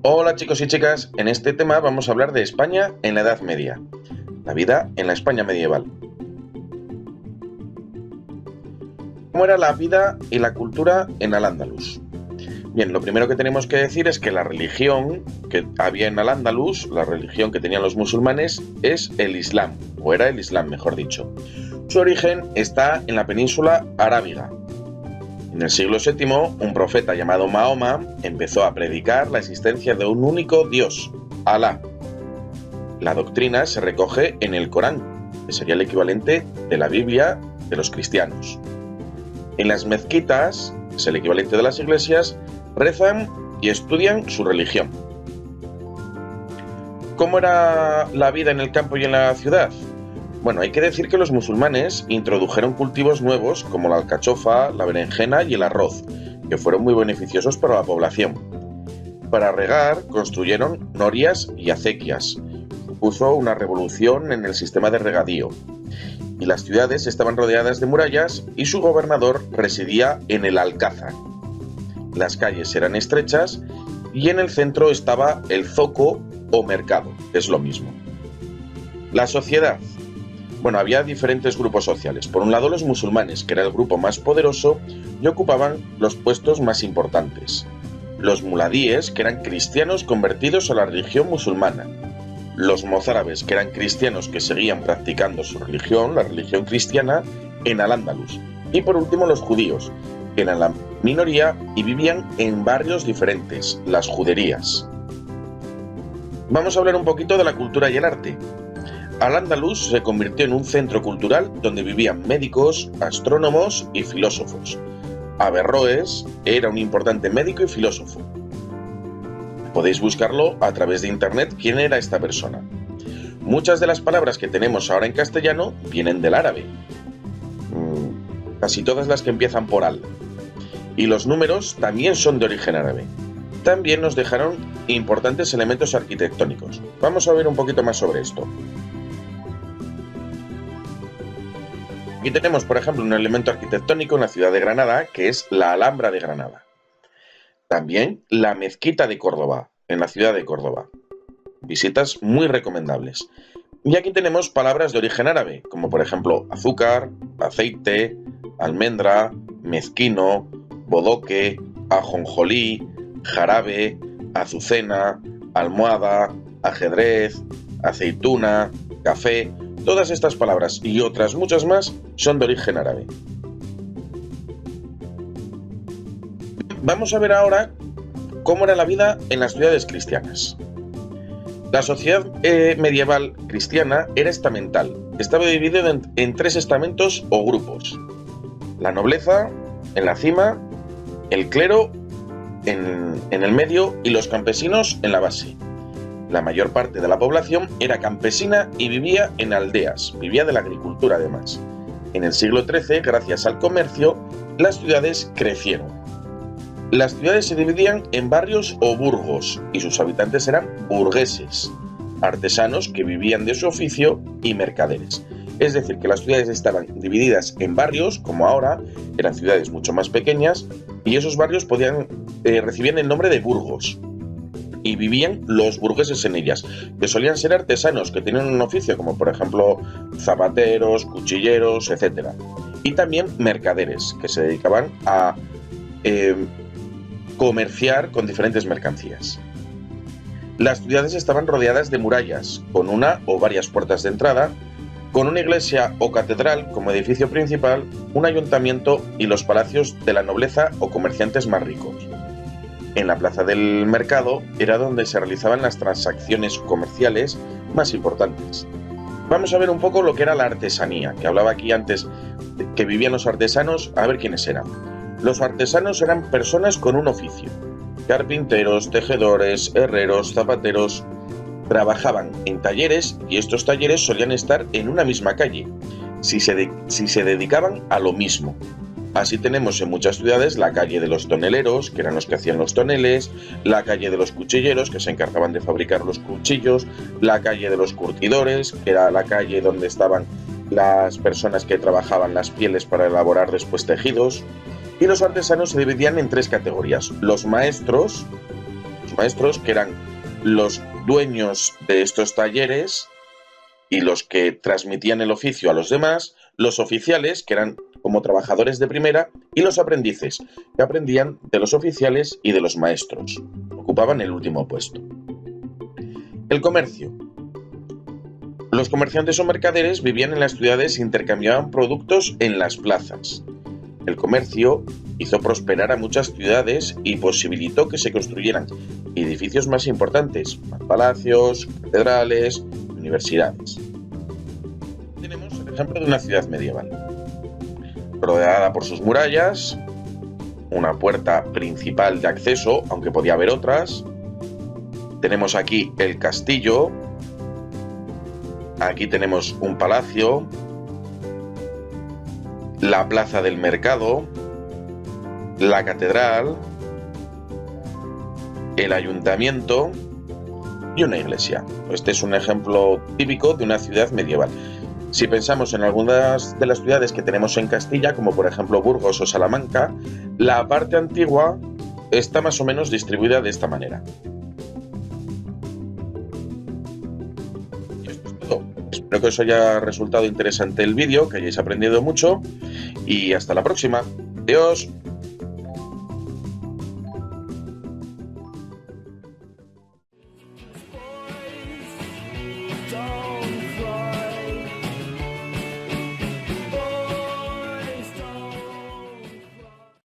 Hola chicos y chicas, en este tema vamos a hablar de España en la Edad Media, la vida en la España medieval. ¿Cómo era la vida y la cultura en Al-Ándalus? Bien, lo primero que tenemos que decir es que la religión que había en Al-Ándalus, la religión que tenían los musulmanes, es el Islam, o era el Islam mejor dicho. Su origen está en la península arábiga. En el siglo VII, un profeta llamado Mahoma empezó a predicar la existencia de un único Dios, Alá. La doctrina se recoge en el Corán, que sería el equivalente de la Biblia de los cristianos. En las mezquitas, que es el equivalente de las iglesias, rezan y estudian su religión. ¿Cómo era la vida en el campo y en la ciudad? Bueno, hay que decir que los musulmanes introdujeron cultivos nuevos como la alcachofa, la berenjena y el arroz, que fueron muy beneficiosos para la población. Para regar, construyeron norias y acequias. Supuso una revolución en el sistema de regadío. Y las ciudades estaban rodeadas de murallas y su gobernador residía en el Alcázar. Las calles eran estrechas y en el centro estaba el zoco o mercado, que es lo mismo. La sociedad. Bueno, había diferentes grupos sociales. Por un lado, los musulmanes, que era el grupo más poderoso y ocupaban los puestos más importantes. Los muladíes, que eran cristianos convertidos a la religión musulmana. Los mozárabes, que eran cristianos que seguían practicando su religión, la religión cristiana, en Al-Ándalus. Y por último, los judíos, que eran la minoría y vivían en barrios diferentes, las juderías. Vamos a hablar un poquito de la cultura y el arte. Al-Ándalus se convirtió en un centro cultural donde vivían médicos, astrónomos y filósofos. Averroes era un importante médico y filósofo. Podéis buscarlo a través de internet quién era esta persona. Muchas de las palabras que tenemos ahora en castellano vienen del árabe. Casi todas las que empiezan por al. Y los números también son de origen árabe. También nos dejaron importantes elementos arquitectónicos. Vamos a ver un poquito más sobre esto. Aquí tenemos, por ejemplo, un elemento arquitectónico en la ciudad de Granada, que es la Alhambra de Granada. También la Mezquita de Córdoba, en la ciudad de Córdoba. Visitas muy recomendables. Y aquí tenemos palabras de origen árabe, como por ejemplo azúcar, aceite, almendra, mezquino, bodoque, ajonjolí, jarabe, azucena, almohada, ajedrez, aceituna, café. Todas estas palabras y otras muchas más son de origen árabe. Vamos a ver ahora cómo era la vida en las ciudades cristianas. La sociedad medieval cristiana era estamental. Estaba dividida en tres estamentos o grupos. La nobleza en la cima, el clero en el medio y los campesinos en la base. La mayor parte de la población era campesina y vivía en aldeas, vivía de la agricultura además. En el siglo XIII, gracias al comercio, las ciudades crecieron. Las ciudades se dividían en barrios o burgos y sus habitantes eran burgueses, artesanos que vivían de su oficio y mercaderes. Es decir, que las ciudades estaban divididas en barrios, como ahora, eran ciudades mucho más pequeñas, y esos barrios recibían el nombre de burgos. Y vivían los burgueses en ellas, que solían ser artesanos, que tenían un oficio, como por ejemplo zapateros, cuchilleros, etc. Y también mercaderes, que se dedicaban a comerciar con diferentes mercancías. Las ciudades estaban rodeadas de murallas, con una o varias puertas de entrada, con una iglesia o catedral como edificio principal, un ayuntamiento y los palacios de la nobleza o comerciantes más ricos. En la plaza del mercado era donde se realizaban las transacciones comerciales más importantes. Vamos a ver un poco lo que era la artesanía, que hablaba aquí antes que vivían los artesanos, a ver quiénes eran. Los artesanos eran personas con un oficio. Carpinteros, tejedores, herreros, zapateros. Trabajaban en talleres y estos talleres solían estar en una misma calle, si se dedicaban a lo mismo. Así tenemos en muchas ciudades la calle de los toneleros, que eran los que hacían los toneles, la calle de los cuchilleros, que se encargaban de fabricar los cuchillos, la calle de los curtidores, que era la calle donde estaban las personas que trabajaban las pieles para elaborar después tejidos. Y los artesanos se dividían en tres categorías: los maestros, Los maestros, que eran los dueños de estos talleres y los que transmitían el oficio a los demás, los oficiales, que eran como trabajadores de primera, y los aprendices, que aprendían de los oficiales y de los maestros. Ocupaban el último puesto. El comercio. Los comerciantes o mercaderes vivían en las ciudades e intercambiaban productos en las plazas. El comercio hizo prosperar a muchas ciudades y posibilitó que se construyeran edificios más importantes, más palacios, catedrales, universidades. Tenemos el ejemplo de una ciudad medieval, rodeada por sus murallas, una puerta principal de acceso, aunque podía haber otras. Tenemos aquí el castillo, aquí tenemos un palacio, la plaza del mercado, la catedral, el ayuntamiento y una iglesia. Este es un ejemplo típico de una ciudad medieval. Si pensamos en algunas de las ciudades que tenemos en Castilla, como por ejemplo Burgos o Salamanca, la parte antigua está más o menos distribuida de esta manera. Y esto es todo. Espero que os haya resultado interesante el vídeo, que hayáis aprendido mucho y hasta la próxima. Adiós.